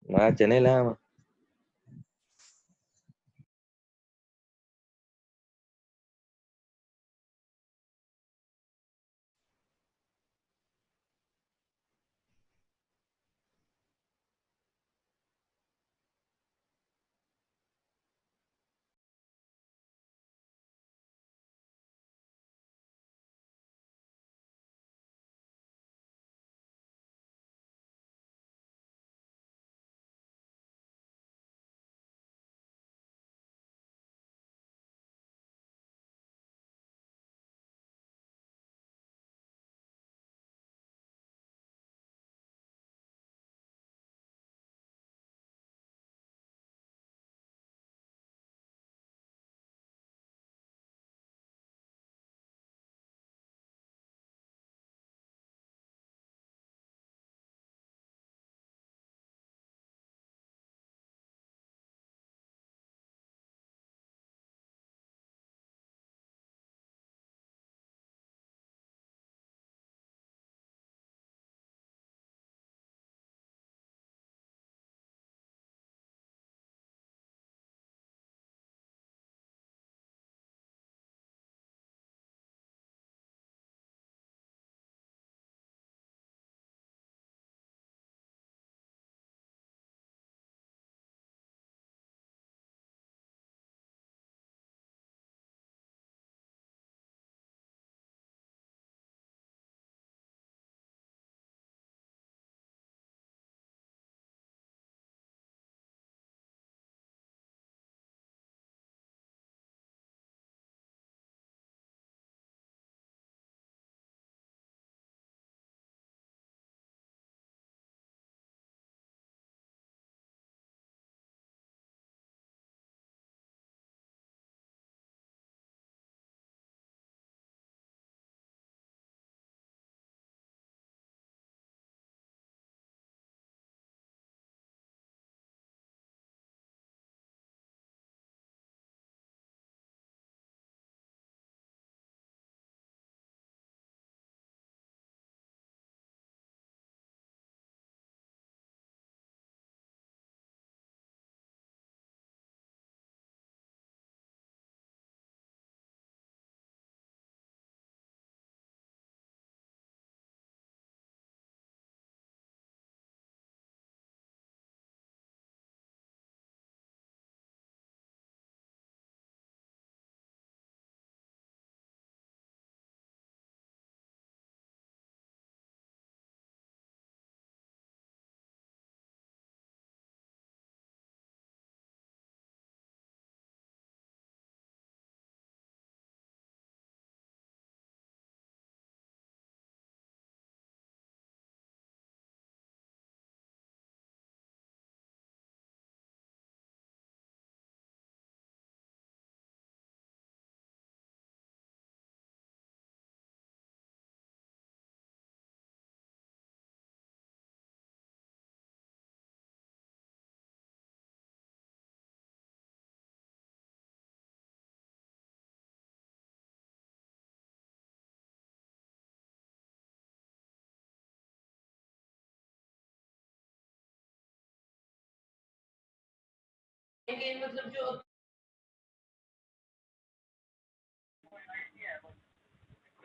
मैं चने लाया।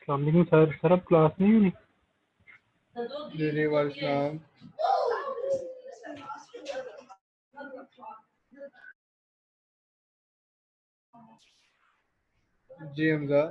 अस्सलाम सर। सर अब क्लास नहीं होनी? जी वालेकुम। जी हमजा।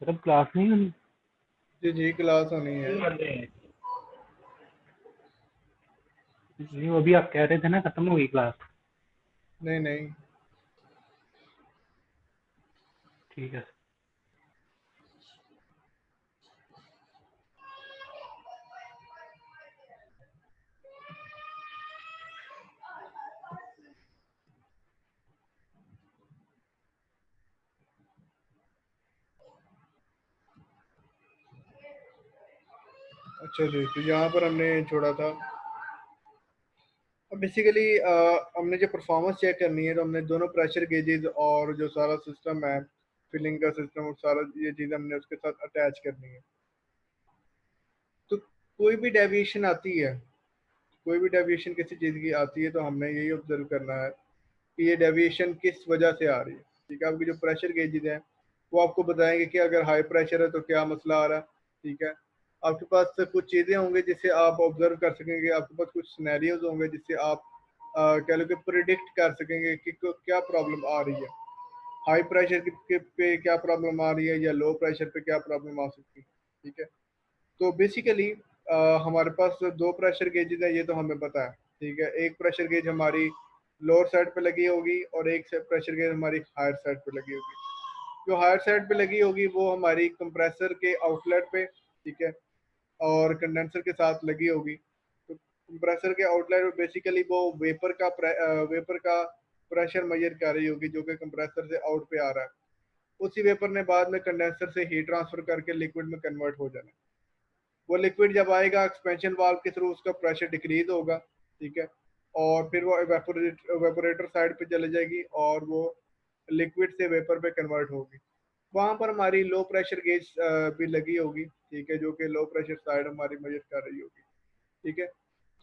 सर अब क्लास नहीं होनी? जी क्लास होनी है। नहीं, वो अभी आप कह रहे थे ना खत्म हो गई क्लास। नहीं ठीक है। अच्छा जी, तो यहाँ पर हमने छोड़ा था। अब बेसिकली हमने जो परफॉर्मेंस चेक करनी है, तो हमने दोनों प्रेशर गेजेस और जो सारा सिस्टम है, फिलिंग का सिस्टम और सारा ये चीज़ हमने उसके साथ अटैच करनी है। तो कोई भी डेविएशन आती है, कोई भी डेविएशन किसी चीज़ की आती है, तो हमने यही ऑब्जर्व करना है कि ये डेविएशन किस वजह से आ रही है। ठीक है, आपकी जो प्रेशर गेजेस हैं वो आपको बताएंगे कि अगर हाई प्रेशर है तो क्या मसला आ रहा है। ठीक है, आपके पास कुछ चीज़ें होंगे जिससे आप ऑब्जर्व कर सकेंगे, आपके पास कुछ सिनेरियोज होंगे जिससे आप कह लो कि प्रिडिक्ट कर सकेंगे कि क्या प्रॉब्लम आ रही है। हाई प्रेशर पे क्या प्रॉब्लम आ रही है या लो प्रेशर पे क्या प्रॉब्लम आ सकती है। ठीक है, तो बेसिकली हमारे पास दो प्रेशर गेजेस है, ये तो हमें पता है। ठीक है, एक प्रेशर गेज हमारी लोअर साइड पे लगी होगी और एक से प्रेशर गेज हमारी हायर साइड पे लगी होगी। जो हायर साइड पे लगी होगी वो हमारी कंप्रेसर के आउटलेट पे, ठीक है, और कंडेंसर के साथ लगी होगी। तो कंप्रेसर के आउटलेट पे बेसिकली वो वेपर का प्रेशर मेजर कर रही होगी, जो कि कंप्रेसर से आउट पे आ रहा है। उसी वेपर ने बाद में कंडेंसर से हीट ट्रांसफर करके लिक्विड में कन्वर्ट हो जाना है। वो लिक्विड जब आएगा एक्सपेंशन वाल्व के थ्रू उसका प्रेशर डिक्रीज होगा। ठीक है, और फिर वो एवेपोरेटर साइड पे चले जाएगी और वो लिक्विड से वेपर पे कन्वर्ट होगी। वहां पर हमारी लो प्रेशर गेज भी लगी होगी। ठीक है, जो कि लो प्रेशर साइड हमारी मेजर कर रही होगी। ठीक है,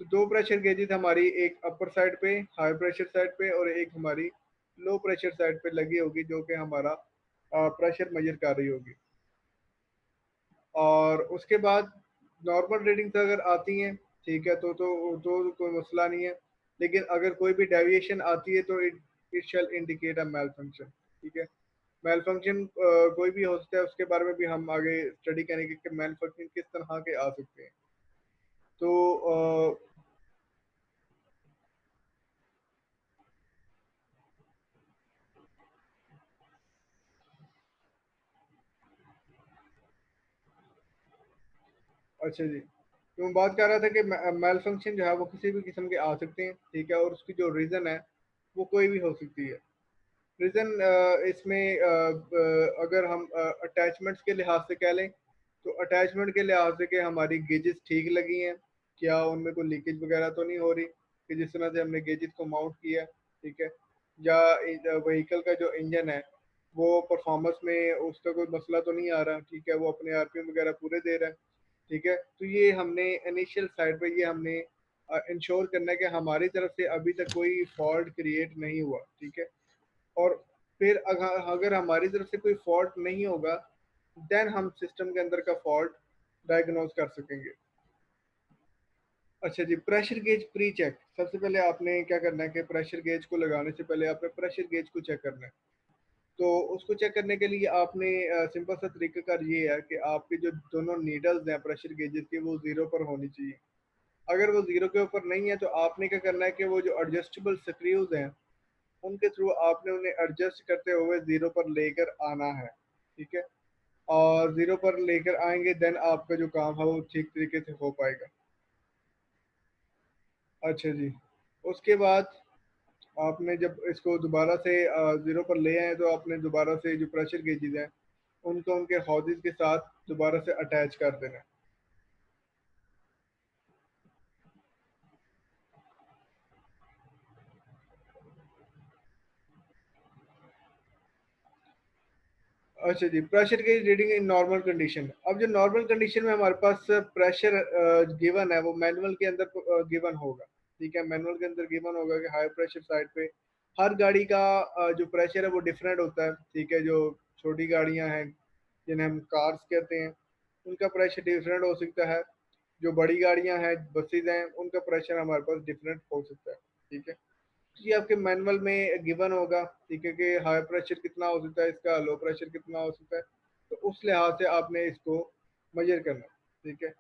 तो दो प्रेशर गेजेस हमारी, एक अपर साइड पे हाई प्रेशर साइड पे और एक हमारी लो प्रेशर साइड पे लगी होगी, जो कि हमारा प्रेशर मेजर कर रही होगी। और उसके बाद नॉर्मल रीडिंग्स अगर आती हैं, ठीक है, तो कोई मसला नहीं है। लेकिन अगर कोई भी डेविएशन आती है तो it it shall indicate a malfunction. ठीक है, मेल फंक्शन कोई भी हो सकता है, उसके बारे में भी हम आगे स्टडी करेंगे कि मेल फंक्शन किस तरह के आ सकते हैं। तो अच्छा जी, तो मैं बात कर रहा था कि मेल फंक्शन जो है वो किसी भी किस्म के आ सकते हैं। ठीक है, और उसकी जो रीज़न है वो कोई भी हो सकती है। रीज़न इसमें अगर हम अटैचमेंट्स के लिहाज से कह लें, तो अटैचमेंट के लिहाज से कि हमारी गेजेस ठीक लगी हैं, क्या उनमें कोई लीकेज वगैरह तो नहीं हो रही, कि जिस तरह से हमने गेजेस को माउंट किया है। ठीक है, या व्हीकल का जो इंजन है वो परफॉर्मेंस में उसका कोई मसला तो नहीं आ रहा। ठीक है, वो अपने आरपीएम वगैरह पूरे दे रहा है। ठीक है, तो ये हमने इनिशियल साइड पे ये हमने इंश्योर करना है कि हमारी तरफ से अभी तक कोई फॉल्ट क्रिएट नहीं हुआ। ठीक है, और फिर अगर हमारी तरफ से कोई फॉल्ट नहीं होगा, देन हम सिस्टम के अंदर का फॉल्ट डायग्नोज कर सकेंगे। अच्छा जी, प्रेशर गेज प्री चेक। सबसे पहले आपने क्या करना है कि प्रेशर गेज को लगाने से पहले आपने प्रेशर गेज को चेक करना है। तो उसको चेक करने के लिए आपने सिंपल सा तरीकाकार ये है कि आपके जो दोनों नीडल्स हैं प्रेशर गेजेस की वो जीरो पर होनी चाहिए। अगर वो जीरो के ऊपर नहीं है तो आपने क्या करना है कि वो जो एडजस्टेबल स्क्रूज हैं उनके थ्रू आपने उन्हें एडजस्ट करते हुए जीरो पर लेकर आना है। ठीक है, और जीरो पर लेकर आएंगे देन आपका जो काम है वो ठीक तरीके से हो पाएगा। अच्छा जी, उसके बाद आपने जब इसको दोबारा से जीरो पर ले आए तो आपने दोबारा से जो प्रेशर गेजेस हैं उनको उनके हॉजेस के साथ दोबारा से अटैच कर देना है। अच्छा जी, pressure gauge reading in normal condition. अब जो नॉर्मल कंडीशन में हमारे पास प्रेशर गिवन है वो मैनुअल के अंदर गिवन होगा। ठीक है, मैनुअल के अंदर गिवन होगा कि हाई प्रेशर साइड पे हर गाड़ी का जो प्रेशर है वो डिफरेंट होता है। ठीक है, जो छोटी गाड़ियां हैं जिन्हें हम कार्स कहते हैं उनका प्रेशर डिफरेंट हो सकता है। जो बड़ी गाड़ियां हैं, बसेज हैं, उनका प्रेशर हमारे पास डिफरेंट हो सकता है। ठीक है, ये आपके मैनुअल में गिवन होगा। ठीक है, कि हाई प्रेशर कितना हो सकता है इसका, लो प्रेशर कितना हो सकता है, तो उस लिहाज से आपने इसको मेजर करना है। ठीक है,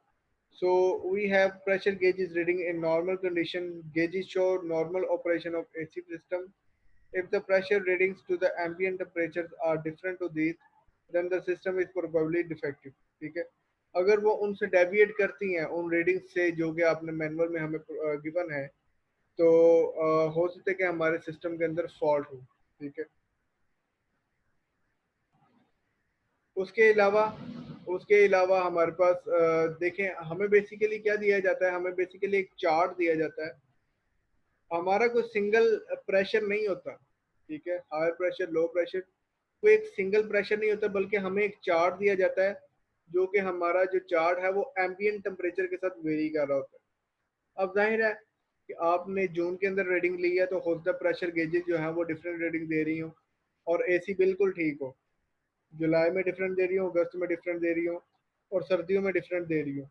so we have pressure gauges reading in normal condition. Gauges show normal operation of AC system. If the pressure readings to the ambient temperatures are different to these, then the system is probably defective. ठीक है, अगर वो उनसे deviate करती हैं उन readings से जो कि आपने मैनुअल में हमें गिवन है, तो हो सकता है कि हमारे सिस्टम के अंदर फॉल्ट हो। ठीक है, उसके अलावा उसके अलावा हमारे पास देखें, हमें बेसिकली क्या दिया जाता है, हमें बेसिकली एक चार्ट दिया जाता है। हमारा कोई सिंगल प्रेशर नहीं होता, ठीक है, हाई प्रेशर लो प्रेशर कोई एक सिंगल प्रेशर नहीं होता, बल्कि हमें एक चार्ट दिया जाता है, जो कि हमारा जो चार्ट है वो एम्बिएंट टेम्परेचर के साथ वेरी कर रहा होता है। अब जाहिर है कि आपने जून के अंदर रीडिंग ली है, तो हो सकता है प्रेशर गेजेस जो है वो डिफरेंट रीडिंग दे रही हो, और एसी बिल्कुल ठीक हो, जुलाई में डिफरेंट दे रही हो, अगस्त में डिफरेंट दे रही हो, और सर्दियों में डिफरेंट दे रही हो।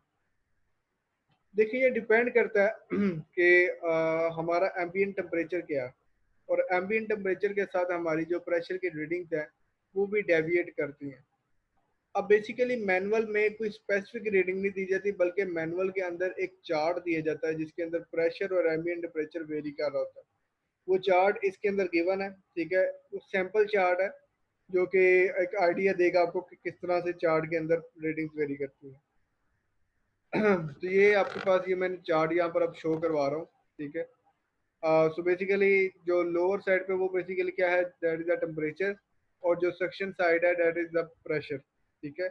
देखिए, ये डिपेंड करता है कि हमारा एम्बिएंट टेम्परेचर क्या है, और एम्बिएंट टेम्परेचर के साथ हमारी जो प्रेशर की रीडिंग्स है वो भी डेविएट करती हैं। अब बेसिकली मैनुअल में कोई स्पेसिफिक रीडिंग नहीं दी जाती, बल्कि मैनुअल के अंदर एक चार्ट दिया जाता है जिसके अंदर प्रेशर और एम्बिएंट टेम्परेचर वेरी कर रहा होता है। वो चार्ट इसके अंदर गिवन है, ठीक है, वो सैंपल चार्ट है जो कि एक आइडिया देगा आपको कि किस तरह से चार्ट के अंदर रीडिंग्स वेरी करती हैं। तो ये आपके पास, ये मैंने चार्ट यहाँ पर अब शो करवा रहा हूँ, ठीक है। सो बेसिकली जो लोअर साइड पे वो बेसिकली क्या है, दैट इज द टेम्परेचर, और जो सक्शन साइड है दैट इज द प्रेशर, ठीक है।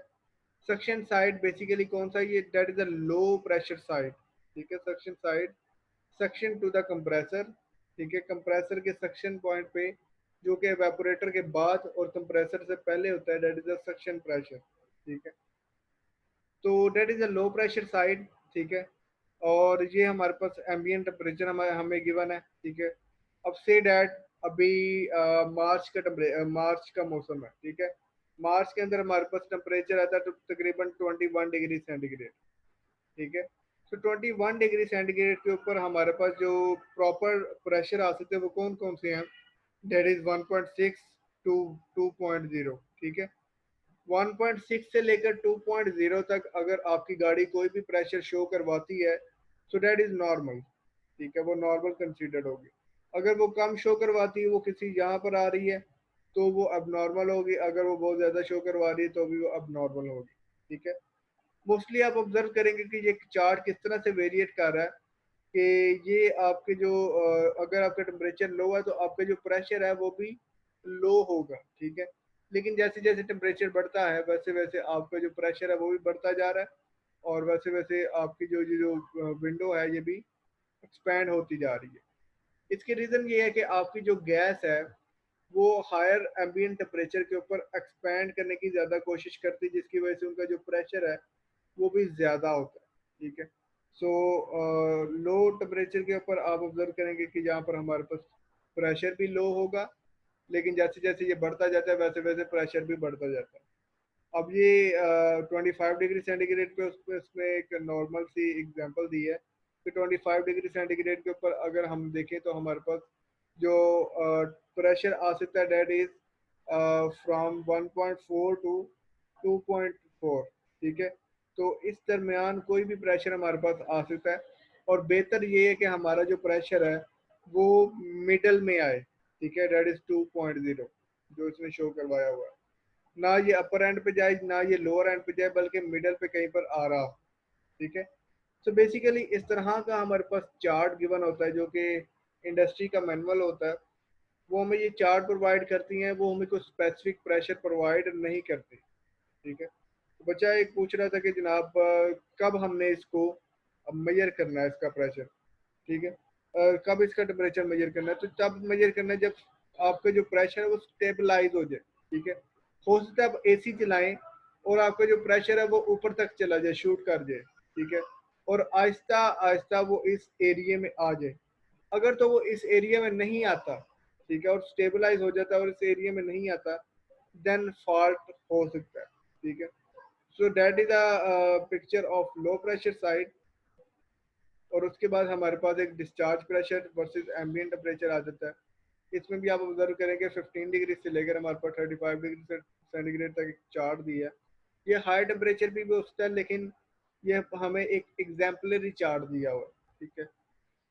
सक्शन साइड बेसिकली कौन सा, ये that is the low pressure side, ठीक है, suction side, suction to the compressor, ठीक है, कंप्रेसर के सक्शन पॉइंट पे जो कि एवेपोरेटर के बाद और कंप्रेसर से पहले होता है, that is the suction pressure, ठीक है। तो that is a low pressure side, ठीक है। और ये हमारे पास एम्बिएंट टेम्परेचर हमें हमें गिवन है, ठीक है। अब से डैट अभी मार्च का मौसम है, ठीक है। मार्च के अंदर हमारे पास टेम्परेचर आता है तो तकरीबन 21 डिग्री सेंटीग्रेड, ठीक है। तो 21 डिग्री सेंटीग्रेड के ऊपर हमारे पास जो प्रॉपर प्रेशर आ सकते हैं वो कौन कौन से हैं, दैट इज 1.6 टू 2.0, ठीक है। 1.6 से लेकर 2.0 तक अगर आपकी गाड़ी कोई भी प्रेशर शो करवाती है, सो दैट इज नॉर्मल, ठीक है, वो नॉर्मल कंसीडर्ड होगी। अगर वो कम शो करवाती है, वो किसी यहाँ पर आ रही है, तो वो अब नॉर्मल होगी। अगर वो बहुत ज़्यादा शो करवा रही है तो भी वो अब नॉर्मल होगी, ठीक है। मोस्टली आप ऑब्जर्व करेंगे कि ये चार्ट किस तरह से वेरिएट कर रहा है, कि ये आपके जो अगर आपका टेम्परेचर लो है तो आपका जो प्रेशर है वो भी लो होगा, ठीक है। लेकिन जैसे जैसे टेम्परेचर बढ़ता है वैसे वैसे आपका जो प्रेशर है वो भी बढ़ता जा रहा है, और वैसे वैसे आपकी जो जो विंडो है ये भी एक्सपैंड होती जा रही है। इसकी रीज़न ये है कि आपकी जो गैस है वो हायर एम्बिएंट टेम्परेचर के ऊपर एक्सपैंड करने की ज़्यादा कोशिश करती है, जिसकी वजह से उनका जो प्रेशर है वो भी ज़्यादा होता है, ठीक है। सो लो टेम्परेचर के ऊपर आप ऑब्जर्व करेंगे कि जहाँ पर हमारे पास प्रेशर भी लो होगा, लेकिन जैसे जैसे ये बढ़ता जाता है वैसे वैसे प्रेशर भी बढ़ता जाता है। अब ये 25 डिग्री सेंटीग्रेड पे उसमें एक नॉर्मल सी एग्जांपल दी है कि 25 डिग्री सेंटीग्रेड के ऊपर अगर हम देखें तो हमारे पास जो प्रेशर आ सकता है दैट इज फ्रॉम 1.4 टू 2.4, ठीक है। तो इस दरमियान कोई भी प्रेशर हमारे पास आ सकता है, और बेहतर ये है कि हमारा जो प्रेशर है वो मिडल में आए, ठीक है, दैट इज 2.0 जो इसमें शो करवाया हुआ है। ना ये अपर एंड पे जाए ना ये लोअर एंड पे जाए, बल्कि मिडल पे कहीं पर आ रहा, ठीक है। सो बेसिकली इस तरह का हमारे पास चार्ट गिवन होता है जो कि इंडस्ट्री का मैनुअल होता है, वो हमें ये चार्ट प्रोवाइड करती हैं, वो हमें कोई स्पेसिफिक प्रेशर प्रोवाइड नहीं करती, ठीक है। तो बच्चा एक पूछ रहा था कि जनाब कब हमने इसको मेजर करना है इसका प्रेशर, ठीक है, कब इसका टेम्परेचर मेजर करना है, तो तब मेजर करना है जब आपका जो प्रेशर है वो स्टेबलाइज हो जाए, ठीक है। हो सकता है आप एसी चलाएं और आपका जो प्रेशर है वो ऊपर तक चला जाए, शूट कर जाए, ठीक है, और आहिस्ता आहिस्ता वो इस एरिया में आ जाए। अगर तो वो इस एरिया में नहीं आता, ठीक है, और स्टेबलाइज हो जाता है और इस एरिया में नहीं आता, देन फॉल्ट हो सकता है, ठीक है। So that is a picture of low pressure side. और उसके बाद हमारे पास एक discharge pressure versus ambient temperature आ जाता है। इसमें भी आप ऑब्जर्व करेंगे 15 डिग्री से लेकर हमारे पास 35 डिग्री सेंटीग्रेड तक एक चार्ट दिया है। ये हाई टेम्परेचर भी होता है, लेकिन ये हमें एक एग्जाम्पलरी चार्ट दिया हुआ है, ठीक है।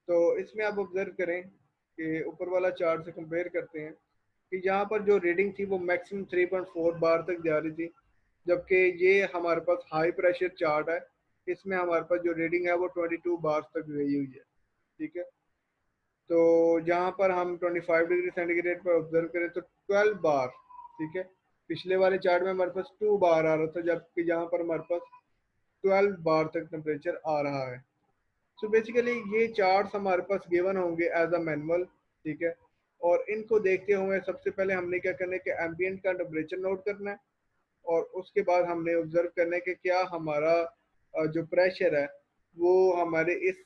तो इसमें आप ऑब्जर्व करें कि ऊपर वाला चार्ट से कंपेयर करते हैं कि यहाँ पर जो रीडिंग थी वो मैक्सिमम 3.4 बार तक जा रही थी, जबकि ये हमारे पास हाई प्रेशर चार्ट है, इसमें हमारे पास जो रीडिंग है वो 22 बार तक गई हुई है, ठीक है। तो जहाँ पर हम 25 डिग्री सेंटीग्रेड पर ऑब्जर्व करें तो 12 बार, ठीक है, पिछले वाले चार्ट में हमारे पास 2 बार आ रहा था, जबकि यहाँ पर हमारे पास 12 बार तक टेम्परेचर आ रहा है। सो बेसिकली ये चार्ट्स हमारे पास गिवन होंगे एज अ मैनुअल, ठीक है। और इनको देखते हुए सबसे पहले हमने क्या करना है कि एम्बियंट का टेम्परेचर नोट करना है, और उसके बाद हमने ऑब्जर्व करना है कि क्या हमारा जो प्रेशर है वो हमारे इस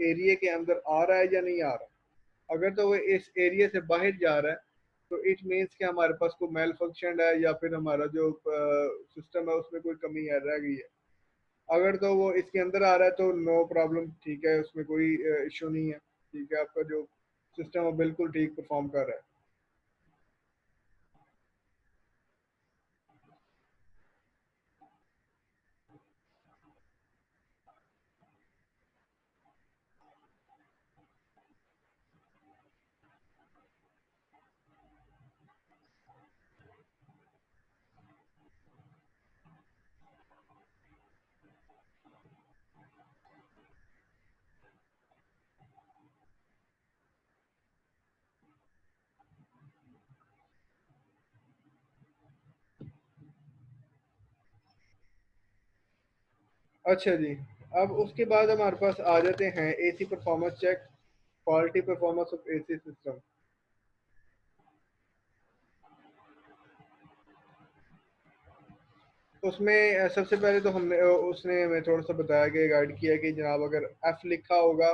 एरिया के अंदर आ रहा है या नहीं आ रहा। अगर तो वो इस एरिया से बाहर जा रहा है तो इट मीन्स कि हमारे पास कोई मेल फंक्शन है, या फिर हमारा जो सिस्टम है उसमें कोई कमी है, रह गई है। अगर तो वो इसके अंदर आ रहा है तो नो प्रॉब्लम, ठीक है, उसमें कोई इशू नहीं है, ठीक है, आपका जो सिस्टम है बिल्कुल ठीक परफॉर्म कर रहा है। अच्छा जी, अब उसके बाद हमारे पास आ जाते हैं AC performance check, quality performance of AC system. उसमें सबसे पहले तो हमने उसने हमें थोड़ा सा बताया कि गाइड किया कि जनाब अगर एफ लिखा होगा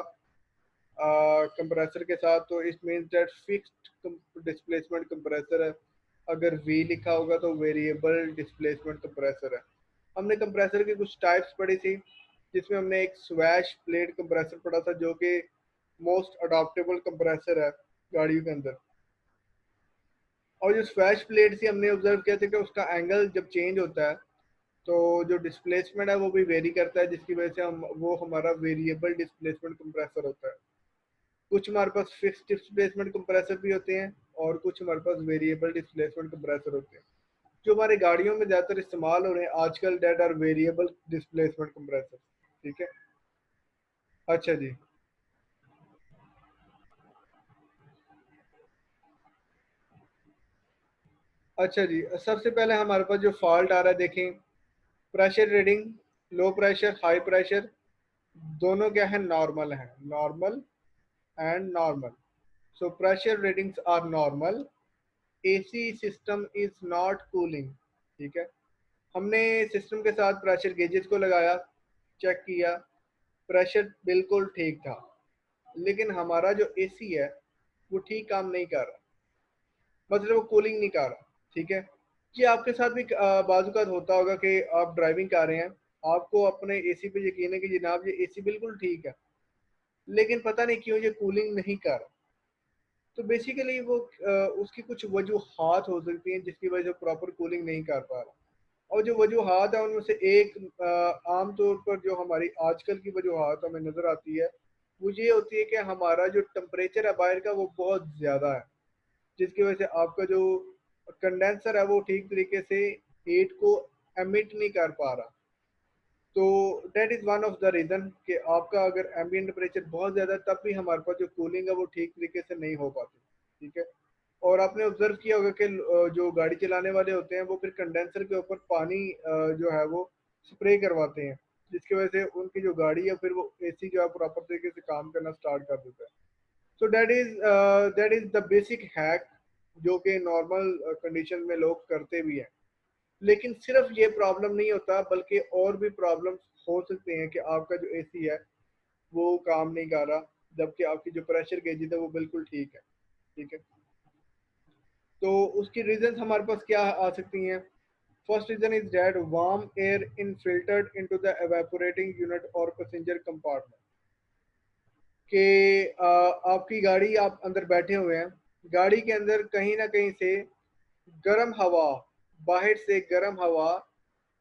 कंप्रेसर के साथ तो it means that fixed displacement compressor है। अगर वी लिखा होगा तो वेरिएबल डिस्प्लेसमेंट कंप्रेसर है। हमने कंप्रेसर की कुछ टाइप्स पढ़ी थी, जिसमें हमने एक स्वैश प्लेट कंप्रेसर पढ़ा था, जो कि मोस्ट अडॉप्टेबल कंप्रेसर है गाड़ियों के अंदर। और जो स्वैश प्लेट थी हमने ऑब्जर्व किया था कि उसका एंगल जब चेंज होता है तो जो डिस्प्लेसमेंट है वो भी वेरी करता है, जिसकी वजह से हम वो हमारा वेरिएबल डिस्प्लेसमेंट कंप्रेसर होता है। कुछ हमारे पास फिक्स डिस्प्लेसमेंट कंप्रेसर भी होते हैं, और कुछ हमारे पास वेरिएबल डिस्प्लेसमेंट कंप्रेसर होते हैं। जो हमारी गाड़ियों में ज़्यादातर इस्तेमाल हो रहे हैं आजकल, that are variable displacement compressor, ठीक है। अच्छा जी। अच्छा जी, सबसे पहले हमारे पास जो फॉल्ट आ रहा है देखें, pressure reading, low pressure high pressure दोनों क्या है, नॉर्मल है, normal and normal. So pressure readings are normal, AC system is not cooling, ठीक है। हमने सिस्टम के साथ प्रेशर गेजेस को लगाया, चेक किया, प्रेशर बिल्कुल ठीक था, लेकिन हमारा जो एसी है वो ठीक काम नहीं कर रहा, मतलब वो कूलिंग नहीं कर रहा, ठीक है। ये आपके साथ भी बाजुकात होता होगा कि आप ड्राइविंग कर रहे हैं, आपको अपने एसी पे यकीन है कि जनाब ये एसी बिल्कुल ठीक है, लेकिन पता नहीं क्यों ये कूलिंग नहीं कर रहा। तो बेसिकली वो उसकी कुछ वजूहात हो सकती हैं जिसकी वजह से प्रॉपर कूलिंग नहीं कर पा रहा। और जो वजूहात है उनमें से एक आम तौर पर जो हमारी आजकल की वजूहात हमें नज़र आती है वो ये होती है कि हमारा जो टेम्परेचर है बाहर का वो बहुत ज़्यादा है, जिसकी वजह से आपका जो कंडेंसर है वो ठीक तरीके से हीट को एमिट नहीं कर पा रहा। तो that is one of the reason कि आपका अगर एम्बिएंट टेम्परेचर बहुत ज़्यादा है तब भी हमारे पास जो कूलिंग है वो ठीक तरीके से नहीं हो पाती, ठीक है। और आपने ऑब्जर्व किया होगा कि जो गाड़ी चलाने वाले होते हैं वो फिर कंडेंसर के ऊपर पानी जो है वो स्प्रे करवाते हैं, जिसकी वजह से उनकी जो गाड़ी है फिर वो एसी जो है प्रॉपर तरीके से काम करना स्टार्ट कर देता है। So that is the basic hack जो कि नॉर्मल कंडीशन में लोग करते भी हैं। लेकिन सिर्फ ये प्रॉब्लम नहीं होता, बल्कि और भी प्रॉब्लम हो सकते हैं कि आपका जो एसी है वो काम नहीं कर रहा, जबकि आपकी जो प्रेशर गेजेस है वो बिल्कुल ठीक है, ठीक है। तो उसकी रीजन हमारे पास क्या आ सकती हैं। First reason is that warm air infiltrated into the evaporating unit और पैसेंजर कंपार्टमेंट, कि आपकी गाड़ी, आप अंदर बैठे हुए हैं, गाड़ी के अंदर कहीं ना कहीं से गर्म हवा, बाहर से गर्म हवा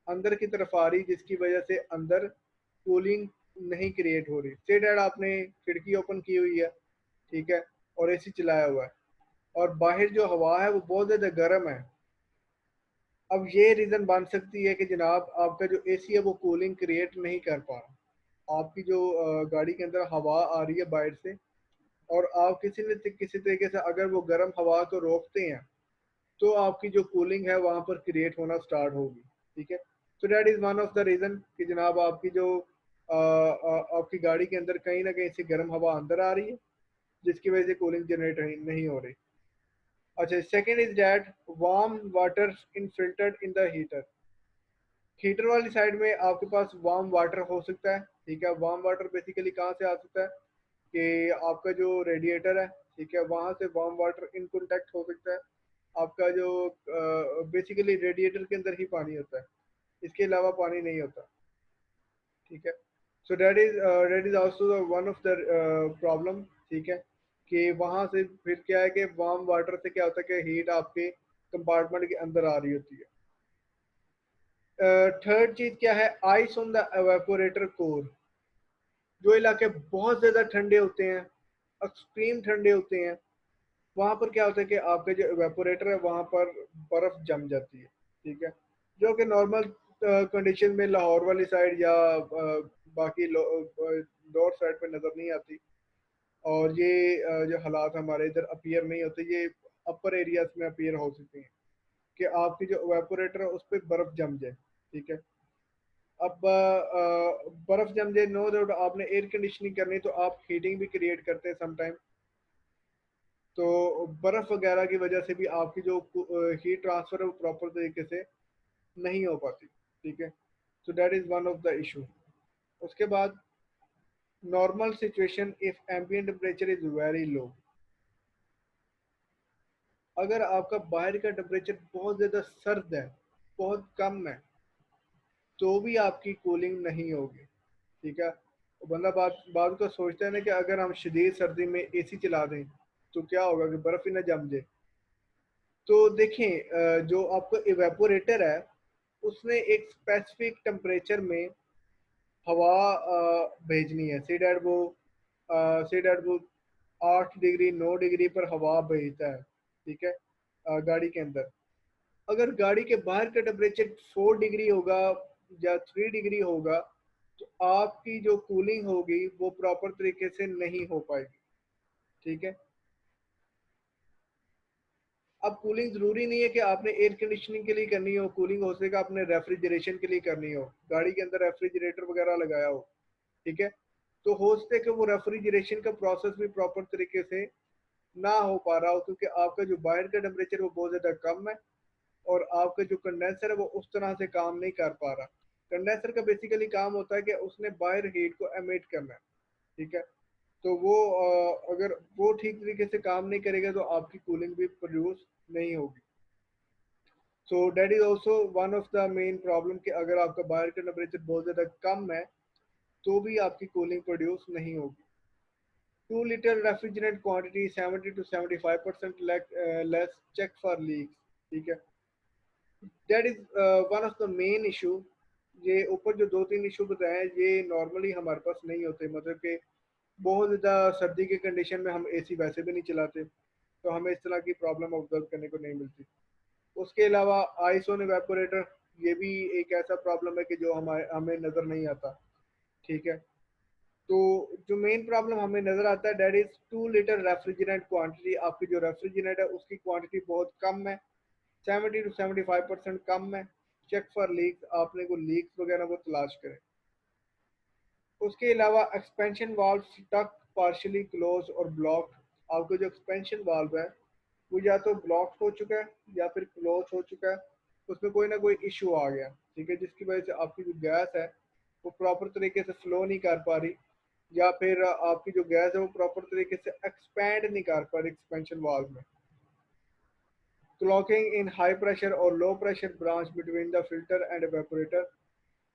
अंदर की तरफ आ रही, जिसकी वजह से अंदर कूलिंग नहीं क्रिएट हो रही। से डैड आपने खिड़की ओपन की हुई है, ठीक है, और एसी चलाया हुआ है, और बाहर जो हवा है वो बहुत ज़्यादा गर्म है। अब ये रीज़न बन सकती है कि जनाब आपका जो एसी है वो कूलिंग क्रिएट नहीं कर पा रहा। आपकी जो गाड़ी के अंदर हवा आ रही है बाहर से, और आप किसी न किसी तरीके से अगर वो गर्म हवा को रोकते हैं तो आपकी जो कूलिंग है वहां पर क्रिएट होना स्टार्ट होगी। ठीक है, तो that is one of the reason कि जनाब आपकी जो आपकी गाड़ी के अंदर कहीं ना कहीं से गर्म हवा अंदर आ रही है, जिसकी वजह से कूलिंग जनरेट नहीं हो रही। अच्छा, second is that warm water in filtered in the heater. Heater वाली साइड में आपके पास वार्म वाटर हो सकता है। ठीक है, वार्म वाटर बेसिकली कहाँ से आ सकता है कि आपका जो रेडिएटर है, ठीक है, वहां से वार्म वाटर इन कॉन्टेक्ट हो सकता है। आपका जो बेसिकली रेडिएटर के अंदर ही पानी होता है, इसके अलावा पानी नहीं होता। ठीक है, so that is also one of the problem. ठीक है, कि वहां से फिर क्या है कि वार्म वाटर से क्या होता है कि हीट आपके कंपार्टमेंट के अंदर आ रही होती है। थर्ड चीज क्या है, ice on the evaporator core. जो इलाके बहुत ज्यादा ठंडे होते हैं, एक्सट्रीम ठंडे होते हैं, वहां पर क्या होता है कि आपके जो इवेपोरेटर है वहां पर बर्फ जम जाती है। ठीक है, जो कि नॉर्मल कंडीशन में लाहौर वाली साइड या बाकी लोअर साइड पे नजर नहीं आती। और ये जो हालात हमारे इधर अपीयर नहीं होते, ये अपर एरियाज में अपीयर हो सकते हैं कि आपकी जो इवेपोरेटर है उस पर बर्फ जम जाए। ठीक है, अब बर्फ जम जाए, नो डाउट आपने एयर कंडीशनिंग करनी तो आप हीटिंग भी क्रिएट करते हैं समटाइम। तो बर्फ वगैरह की वजह से भी आपकी जो हीट ट्रांसफर है वो प्रॉपर तरीके से नहीं हो पाती। ठीक है, so that is one of the issue. उसके बाद normal situation if ambient temperature is very low. अगर आपका बाहर का टेम्परेचर बहुत ज़्यादा सर्द है, बहुत कम है, तो भी आपकी कूलिंग नहीं होगी। ठीक है, तो बंदा बात बात को सोचता है ना कि अगर हम शदीद सर्दी में एसी चला दें तो क्या होगा कि बर्फ़ ही ना जम जाए। तो देखें, जो आपका इवेपोरेटर है उसने एक स्पेसिफिक टेम्परेचर में हवा भेजनी है। सी डैट वो 8 डिग्री 9 डिग्री पर हवा भेजता है। ठीक है, गाड़ी के अंदर अगर गाड़ी के बाहर का टेम्परेचर 4 डिग्री होगा या 3 डिग्री होगा तो आपकी जो कूलिंग होगी वो प्रॉपर तरीके से नहीं हो पाएगी। ठीक है, अब कूलिंग जरूरी नहीं है कि आपने एयर कंडीशनिंग के लिए करनी हो, कूलिंग हो सकेगा आपने रेफ्रिजरेशन के लिए करनी हो, गाड़ी के अंदर रेफ्रिजरेटर वगैरह लगाया हो। ठीक है, तो हो सकता है कि वो रेफ्रिजरेशन का प्रोसेस भी प्रॉपर तरीके से ना हो पा रहा हो, क्योंकि आपका जो बाहर का टेम्परेचर वो बहुत ज़्यादा कम है और आपका जो कंडेंसर है वो उस तरह से काम नहीं कर पा रहा। कंडेंसर का बेसिकली काम होता है कि उसने बाहर हीट को एमिट करना है। ठीक है, तो वो अगर वो ठीक तरीके से काम नहीं करेगा तो आपकी कूलिंग भी प्रोड्यूस नहीं होगी। सो that is also one of the main problem कि अगर आपका बाहर का टेम्परेचर बहुत ज़्यादा कम है तो भी आपकी कूलिंग प्रोड्यूस नहीं होगी। 2 litre refrigerant quantity 70 to 75% less, check for leaks. ठीक है, that is one of the main issue. ये ऊपर जो दो तीन इशू बताए हैं ये नॉर्मली हमारे पास नहीं होते, मतलब कि बहुत ज़्यादा सर्दी के कंडीशन में हम एसी वैसे भी नहीं चलाते, तो हमें इस तरह की प्रॉब्लम ऑब्जर्व करने को नहीं मिलती। उसके अलावा आइस ऑन इवेपोरेटर, ये भी एक ऐसा प्रॉब्लम है कि जो हमें नज़र नहीं आता। ठीक है, तो जो मेन प्रॉब्लम हमें नज़र आता है that is 2 litre refrigerant quantity. आपकी जो रेफ्रिजरेंट है उसकी क्वांटिटी बहुत कम है, 70 to 75% कम है। चेक फॉर लीक्स, आपने को लीक्स वगैरह वो तलाश करें। उसके अलावा expansion valve stuck, partially close और ब्लॉक। आपका जो एक्सपेंशन वाल्व है वो या तो ब्लॉक हो चुका है या फिर क्लोज हो चुका है, उसमें कोई ना कोई इशू आ गया। ठीक है, जिसकी वजह से आपकी जो गैस है वो प्रॉपर तरीके से फ्लो नहीं कर पा रही, या फिर आपकी जो गैस है वो प्रॉपर तरीके से एक्सपैंड नहीं कर पा रही एक्सपेंशन वाल्व में। क्लॉकिंग इन हाई प्रेशर और low pressure branch between the filter and evaporator,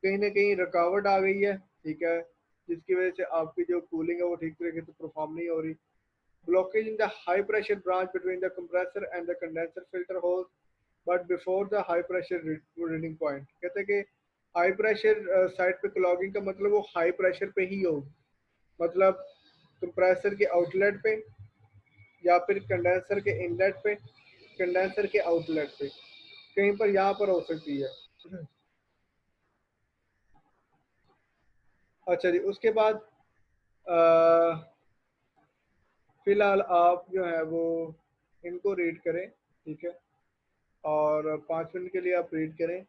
कहीं ना कहीं रुकावट आ गई है। ठीक है, जिसकी वजह से आपकी जो कूलिंग है वो ठीक तरीके से परफॉर्म नहीं हो रही। Blockage in the high pressure branch between the compressor and the condenser filter hole but before the high pressure reading point. कहते हैं कि हाई प्रेशर साइड पे क्लॉगिंग का मतलब वो हाई प्रेशर पे ही होगी, मतलब कंप्रेसर के आउटलेट पे या फिर कंडेंसर के इनलेट पे, कंडेंसर के आउटलेट पे, कहीं पर यहाँ पर हो सकती है। अच्छा जी, उसके बाद फिलहाल आप जो है वो इनको रीड करें। ठीक है, और 5 मिनट के लिए आप रीड करें,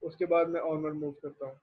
उसके बाद मैं ऑनवर्ड मूव करता हूँ।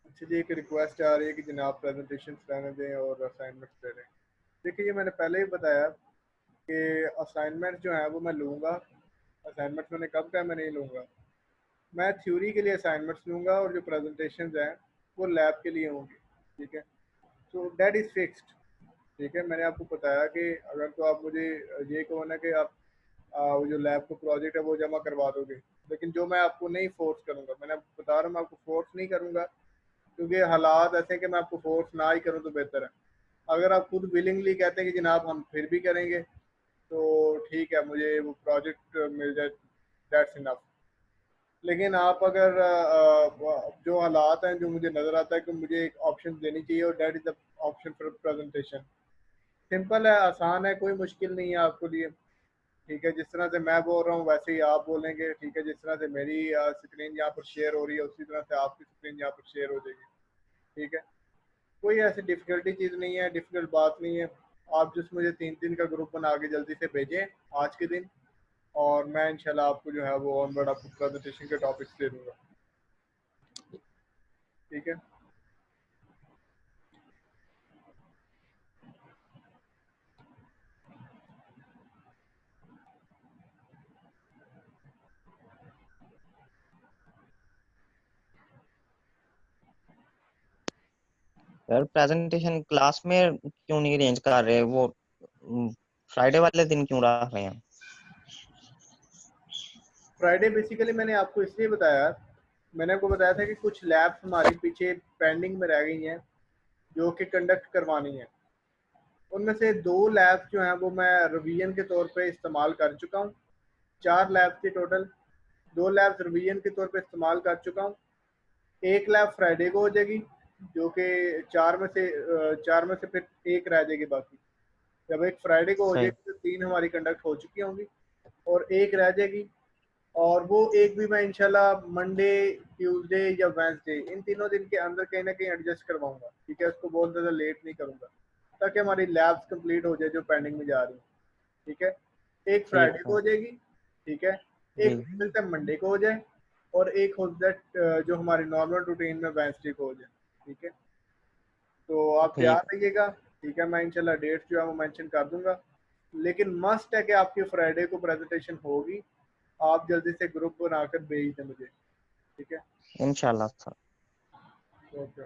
अच्छा जी, एक रिक्वेस्ट आ रही है कि जनाब प्रेजेंटेशन रहने दें और असाइनमेंट्स दे दें। देखिए ये मैंने पहले ही बताया कि असाइनमेंट जो है वो मैं लूँगा, असाइनमेंट्स मैंने कब कहा मैं नहीं लूँगा। मैं थ्योरी के लिए असाइनमेंट्स लूँगा और जो प्रेजेंटेशंस हैं वो लैब के लिए होंगी, ठीक है। तो दैट इज़ फिक्स्ड, ठीक है। मैंने आपको बताया कि अगर तो आप मुझे ये कहो ना कि आप वो जो लैब का प्रोजेक्ट है वो जमा करवा दोगे, लेकिन जो मैं आपको नहीं फोर्स करूँगा, मैंने आपको बता रहा हूँ मैं आपको फोर्स नहीं करूँगा, क्योंकि हालात ऐसे हैं कि मैं आपको फोर्स ना ही करूँ तो बेहतर है। अगर आप खुद विलिंगली कहते हैं कि जनाब हम फिर भी करेंगे, तो ठीक है, मुझे वो प्रोजेक्ट मिल जाए, दैट्स इनफ। लेकिन आप अगर जो हालात हैं, जो मुझे नज़र आता है कि मुझे एक ऑप्शन देनी चाहिए और that is the option for presentation. Simple है, आसान है, कोई मुश्किल नहीं है आपके लिए, ठीक है। जिस तरह से मैं बोल रहा हूँ वैसे ही आप बोलेंगे, ठीक है। जिस तरह से मेरी स्क्रीन यहाँ पर शेयर हो रही है उसी तरह से आपकी स्क्रीन यहाँ पर शेयर हो जाएगी, ठीक है। कोई ऐसी डिफ़िकल्टी चीज़ नहीं है, डिफ़िकल्ट बात नहीं है। आप जिस मुझे 3-3 का ग्रुप बना के जल्दी से भेजें आज के दिन, और मैं इंशाल्लाह आपको जो है वो ऑनवर्ड आपको प्रेजेंटेशन के टॉपिक्स दे दूँगा, ठीक है। यार प्रेजेंटेशन क्लास में क्यों नहीं अरेंज कर रहे, वो फ्राइडे वाले दिन क्यों रख रहे हैं? फ्राइडे बेसिकली मैंने आपको इसलिए बताया, मैंने आपको बताया था कि कुछ लैब्स हमारी पीछे पेंडिंग में रह गई हैं जो कि कंडक्ट करवानी है। उनमें से 2 लैब्स जो हैं वो मैं रिवीजन के तौर पे इस्तेमाल कर चुका हूँ। 4 लैब्स थी टोटल, 2 लैब्स रिवीजन के तौर पे इस्तेमाल कर चुका हूँ। एक लैब फ्राइडे को हो जाएगी, जो कि 4 में से फिर एक रह जाएगी बाकी। जब एक फ्राइडे को हो सही। जाएगी तो 3 हमारी कंडक्ट हो चुकी होंगी और एक रह जाएगी, और वो एक भी मैं इंशाल्लाह मंडे, ट्यूसडे या वेंसडे इन तीनों दिन के अंदर कहीं ना कहीं एडजस्ट करवाऊंगा, ठीक है। उसको बहुत ज़्यादा लेट नहीं करूंगा ताकि हमारी लैब्स कंप्लीट हो जाए जो पेंडिंग में जा रही है, ठीक है। एक ठीक फ्राइडे को है हो जाएगी, ठीक है। एक जी। मिलता है मंडे को हो जाए, और एक हो जाए जो हमारी नॉर्मल रूटीन में वेंसडे को हो जाए, ठीक है। तो आप तैयार ठीक। रहिएगा, ठीक है। मैं इंशाल्लाह डेट्स जो है वो मेंशन कर दूंगा, लेकिन मस्ट है कि आपकी फ्राइडे को प्रेजेंटेशन होगी। आप जल्दी से ग्रुप बनाकर भेज दें मुझे, ठीक है। इंशाल्लाह सर। ओके।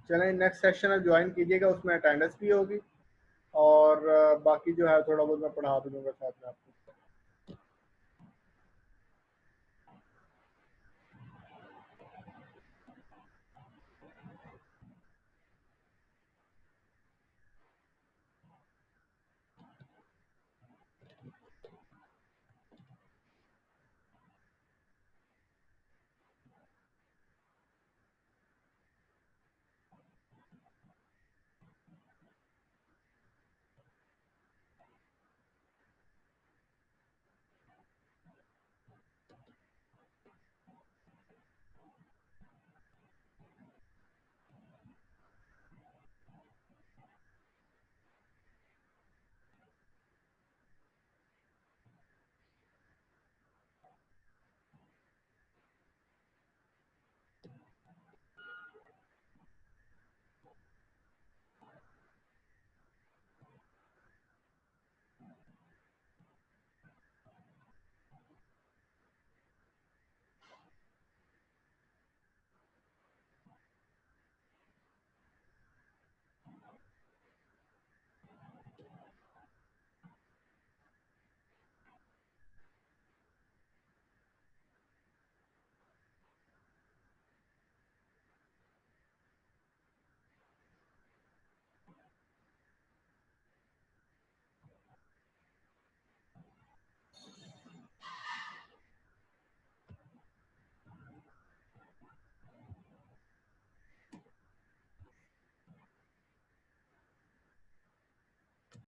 चलें, नेक्स्ट सेशन आप ज्वाइन कीजिएगा, उसमें अटेंडेंस भी होगी, और बाकी जो है थोड़ा बहुत मैं पढ़ा भी दूंगा साथ में आपको।